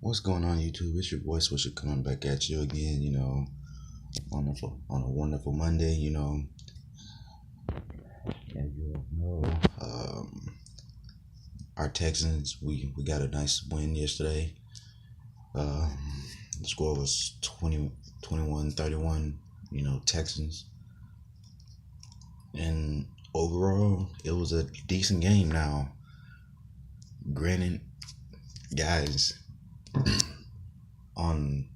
What's going on, YouTube? It's your boy Swisher coming back at you again. On a wonderful Monday. As you all know, our Texans we got a nice win yesterday. Um, the score was 21-31. Texans, and overall it was a decent game. Now, granted, guys on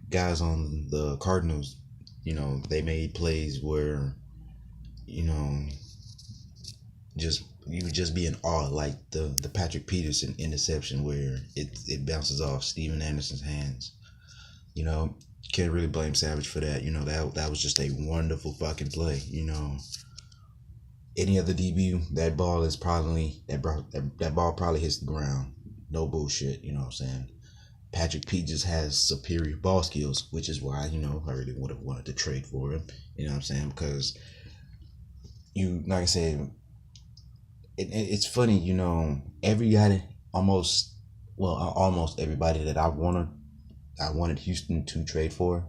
guys on the Cardinals, they made plays where you know just you would just be in awe, like the Patrick Peterson interception where it bounces off Steven Anderson's hands. You know, can't really blame Savage for that. That was just a wonderful fucking play. Any other DB, that ball probably hits the ground. No bullshit. You know what I'm saying? Patrick P just has superior ball skills, which is why I really would have wanted to trade for him. You know what I'm saying? Because like I said, it's funny, everybody almost everybody that I wanted Houston to trade for,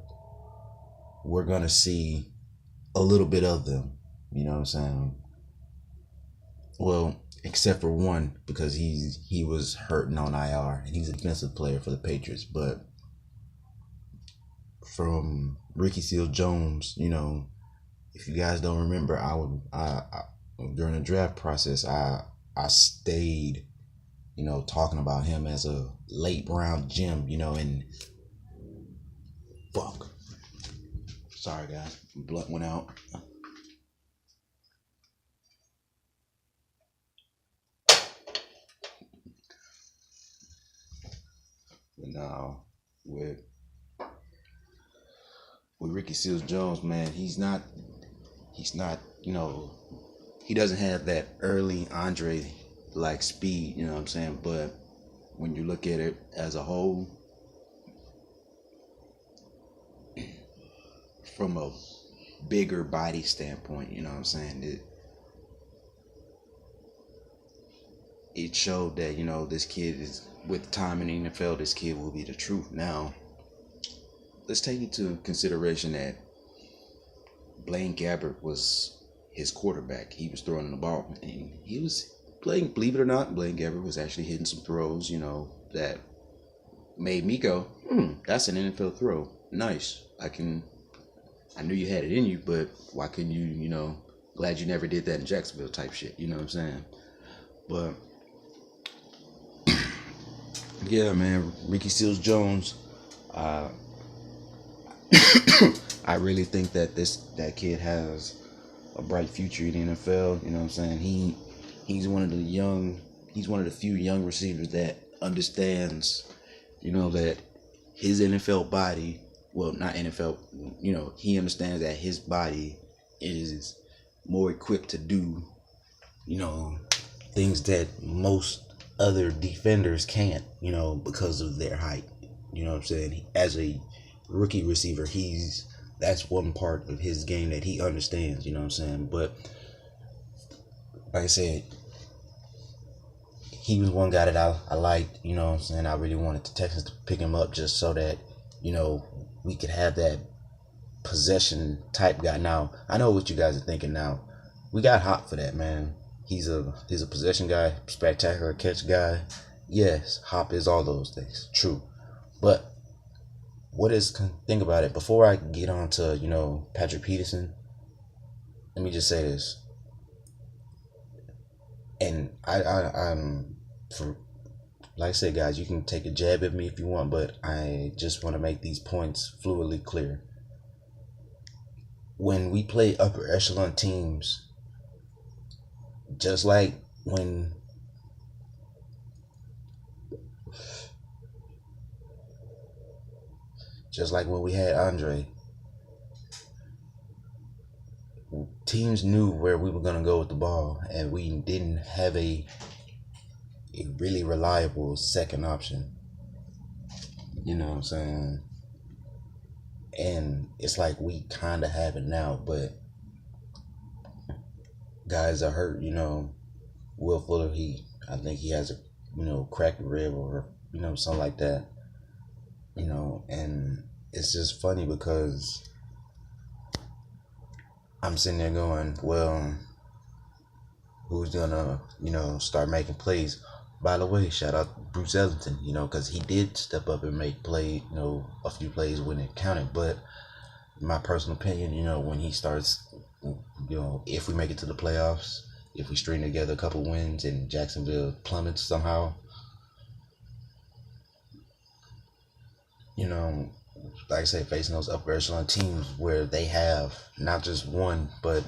we're gonna see a little bit of them. You know what I'm saying? Well, except for one, because he was hurting on IR and he's a defensive player for the Patriots. But from Ricky Seals Jones, if you guys don't remember, I during the draft process, I stayed, talking about him as a late round gem, and fuck. Sorry guys, blunt went out. But now with Ricky Seals Jones, man, he's not, he doesn't have that early Andre like speed, you know what I'm saying? But when you look at it as a whole, from a bigger body standpoint, you know what I'm saying? It showed that, this kid is, with time in the NFL, this kid will be the truth. Now, let's take into consideration that Blaine Gabbert was his quarterback. He was throwing the ball, and he was playing. Believe it or not, Blaine Gabbert was actually hitting some throws, that made me go, that's an NFL throw. Nice. I knew you had it in you, but why couldn't you, glad you never did that in Jacksonville type shit. You know what I'm saying? But yeah, man, Ricky Seals Jones. Uh, I really think that that kid has a bright future in the NFL. You know what I'm saying? He's one of the few young receivers that understands, that his NFL body, well, not NFL, he understands that his body is more equipped to do, things that most other defenders can't, because of their height. You know what I'm saying? As a rookie receiver, that's one part of his game that he understands, you know what I'm saying? But like I said, he was one guy that I liked, you know what I'm saying? I really wanted the Texans to pick him up just so that, we could have that possession type guy. Now, I know what you guys are thinking now. We got Hop for that, man. He's a possession guy, spectacular catch guy. Yes, Hop is all those things. True. But think about it. Before I get on to, Patrick Peterson, let me just say this. And I'm for like I said, guys, you can take a jab at me if you want, but I just want to make these points fluidly clear. When we play upper echelon teams, just like when we had Andre, teams knew where we were going to go with the ball, and we didn't have a really reliable second option. You know what I'm saying? And it's like we kind of have it now, but guys are hurt. Will Fuller, I think he has a crack the rib or something like that. And it's just funny because I'm sitting there going, well, who's gonna start making plays? By the way, shout out Bruce Ellington, because he did step up and make a few plays when it counted. But in my personal opinion, when he starts, if we make it to the playoffs, if we string together a couple wins and Jacksonville plummets somehow, like I say, facing those upper echelon teams where they have not just one but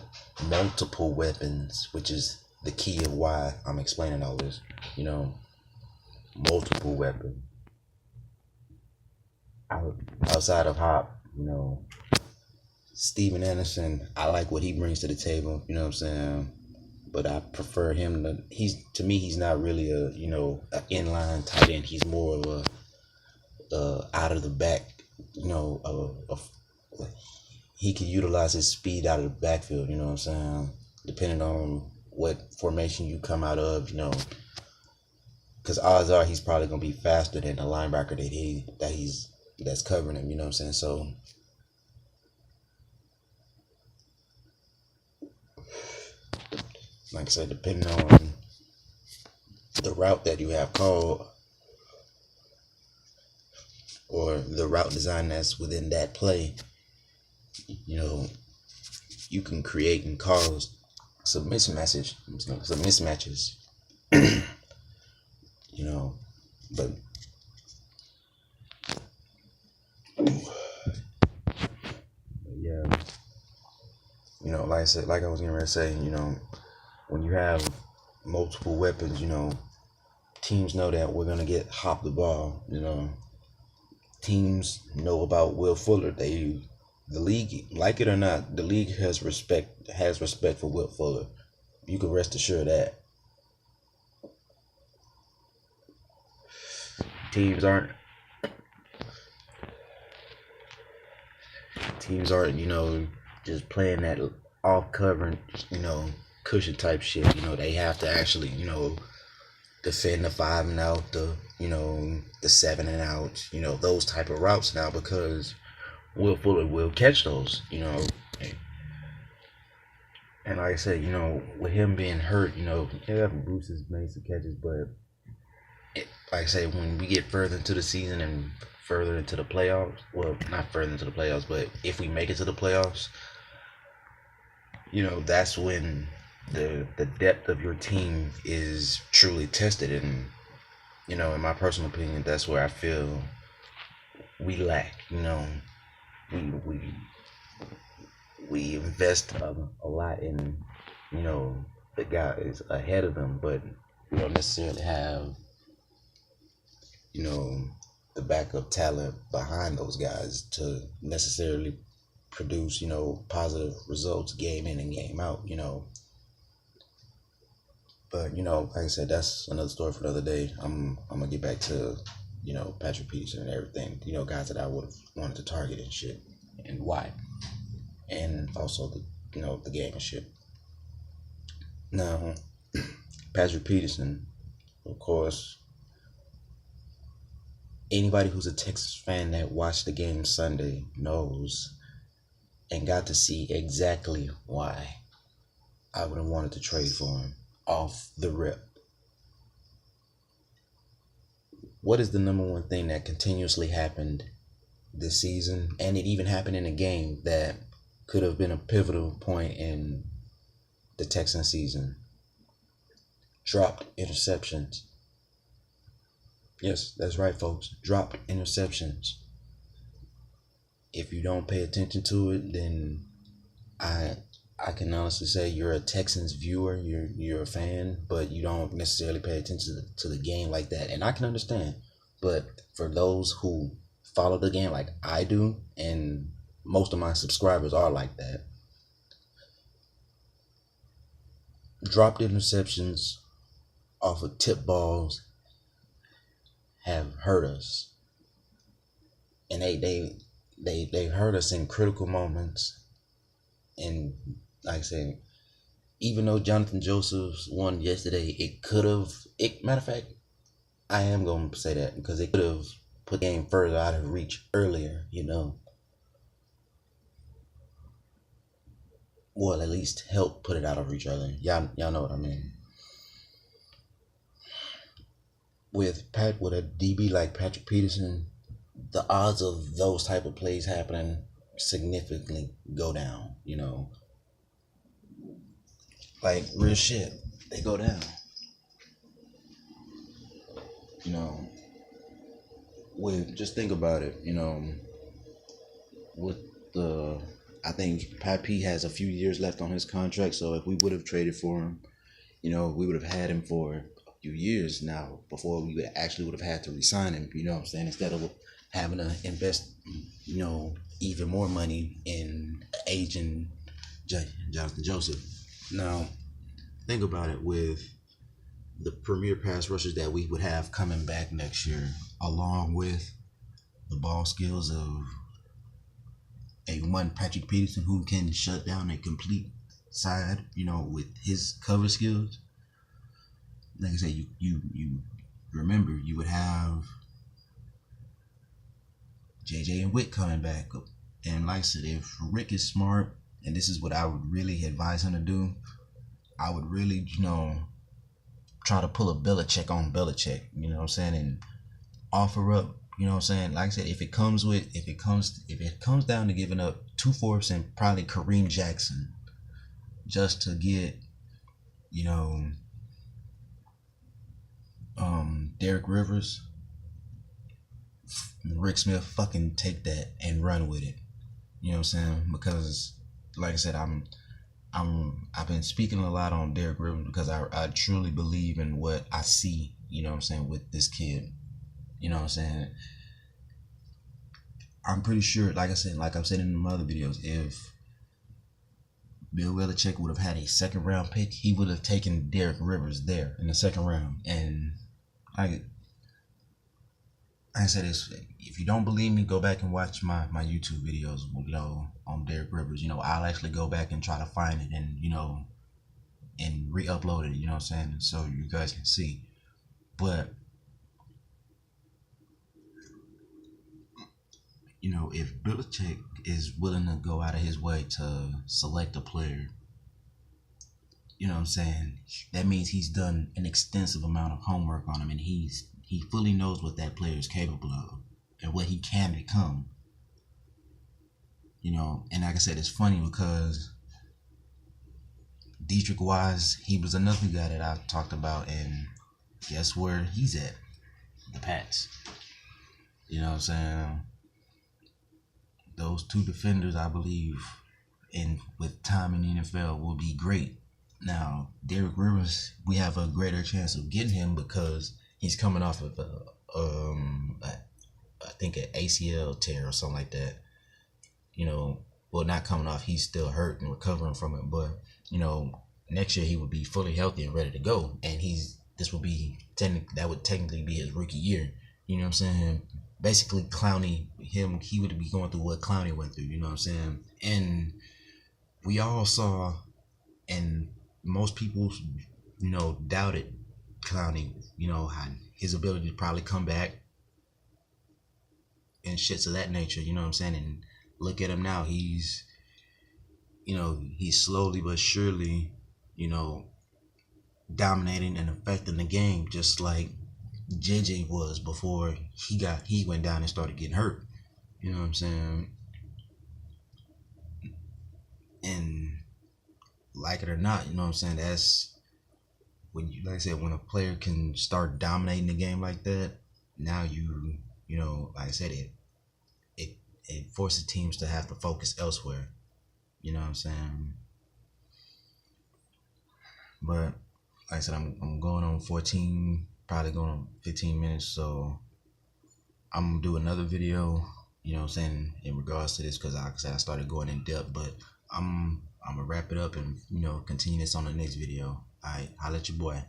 multiple weapons, which is the key of why I'm explaining all this. Multiple weapons outside of Hop. Steven Anderson, I like what he brings to the table. You know what I'm saying? But I prefer him to me. He's not really a an inline tight end. He's more of a out of the back. He can utilize his speed out of the backfield. You know what I'm saying? Depending on what formation you come out of, because odds are he's probably gonna be faster than the linebacker that's covering him. You know what I'm saying? So, like I said, depending on the route that you have called or the route design that's within that play, you can create and cause some mismatches. But yeah, like I said, like I was gonna say, when you have multiple weapons, teams know that we're gonna get Hop the ball. Teams know about Will Fuller. The league, like it or not, the league has respect for Will Fuller. You can rest assured that. Teams aren't, just playing that off covering, cushion type shit. They have to actually, defend the 5 and out, the 7 and out, those type of routes now, because Will Fuller will catch those, and like I said, with him being hurt, Bruce has made some catches, but like I say, when we get further into the season and further into the playoffs, well, not further into the playoffs, but if we make it to the playoffs, that's when the depth of your team is truly tested. And in my personal opinion, that's where I feel we lack. We invest a lot in the guys ahead of them, but we don't necessarily have the backup talent behind those guys to necessarily produce positive results game in and game out. But like I said, that's another story for another day. I'm gonna get back to Patrick Peterson and everything. Guys that I would have wanted to target and shit, and why, and also the game and shit. Now, Patrick Peterson, of course. Anybody who's a Texas fan that watched the game Sunday knows and got to see exactly why I would have wanted to trade for him off the rip. What is the number one thing that continuously happened this season, and it even happened in a game that could have been a pivotal point in the Texan season? Dropped interceptions. Yes, that's right, folks. Dropped interceptions. If you don't pay attention to it, then I can honestly say you're a Texans viewer, you're a fan, but you don't necessarily pay attention to the game like that. And I can understand. But for those who follow the game like I do, and most of my subscribers are like that, dropped interceptions off of tip balls have hurt us. And they hurt us in critical moments. And like I said, even though Jonathan Joseph's won yesterday, matter of fact, I am going to say that because they could have put the game further out of reach earlier, you know. Well, at least help put it out of reach earlier. Y'all know what I mean. With a DB like Patrick Peterson, the odds of those type of plays happening significantly go down. You know, like real shit, they go down. You know, just think about it. You know, with the I think Pat P has a few years left on his contract, so if we would have traded for him, you know, we would have had him for a few years now before we would have had to resign him. You know what I'm saying? Instead of having to invest, you know, even more money in aging Jonathan Joseph. Now, think about it with the premier pass rushers that we would have coming back next year, along with the ball skills of a one Patrick Peterson who can shut down a complete side, you know, with his cover skills. Like I said, you remember you would have JJ and Wick coming back. And like I said, if Rick is smart, and this is what I would really advise him to do, I would really, you know, try to pull a Belichick on Belichick, you know what I'm saying, and offer up, you know what I'm saying. Like I said, if it comes down to giving up 2 fourths and probably Kareem Jackson just to get, you know, Derek Rivers, Rick Smith, fucking take that and run with it. You know what I'm saying? Because like I said, I've been speaking a lot on Derek Rivers because I truly believe in what I see, you know what I'm saying, with this kid. You know what I'm saying? I'm pretty sure, like I said, like I've said in my other videos, if Bill Belichick would have had a second round pick, he would have taken Derek Rivers there in the second round. And I said this, if you don't believe me, go back and watch my YouTube videos, you know, on Derek Rivers. You know, I'll actually go back and try to find it and, you know, and re-upload it, you know what I'm saying? So you guys can see. But, you know, if Belichick is willing to go out of his way to select a player, you know what I'm saying, that means he's done an extensive amount of homework on him, and he fully knows what that player is capable of and what he can become. You know, and like I said, it's funny because Dietrich Wise, he was another guy that I talked about, and guess where he's at? The Pats. You know what I'm saying? Those two defenders, I believe, and with time in the NFL, will be great. Now, Derek Rivers, we have a greater chance of getting him because he's coming off of I think an ACL tear or something like that. You know, well, not coming off, he's still hurt and recovering from it. But you know, next year he would be fully healthy and ready to go, and this would be that would technically be his rookie year. You know what I'm saying? Basically, Clowney, he would be going through what Clowney went through. You know what I'm saying? And we all saw, and most people, you know, doubted Clowney. You know, how his ability to probably come back and shits of that nature. You know what I'm saying? And look at him now. He's slowly but surely, you know, dominating and affecting the game just like JJ was before he went down and started getting hurt. You know what I'm saying? And like it or not, you know what I'm saying, that's when you, like I said, when a player can start dominating the game like that, now you know, like I said, it forces teams to have to focus elsewhere. You know what I'm saying? But like I said, I'm going on 14, probably going on 15 minutes, so I'm gonna do another video, you know what I'm saying, in regards to this, because like I said, I started going in depth, but I'm gonna wrap it up and, you know, continue this on the next video. Alright, holla at your boy.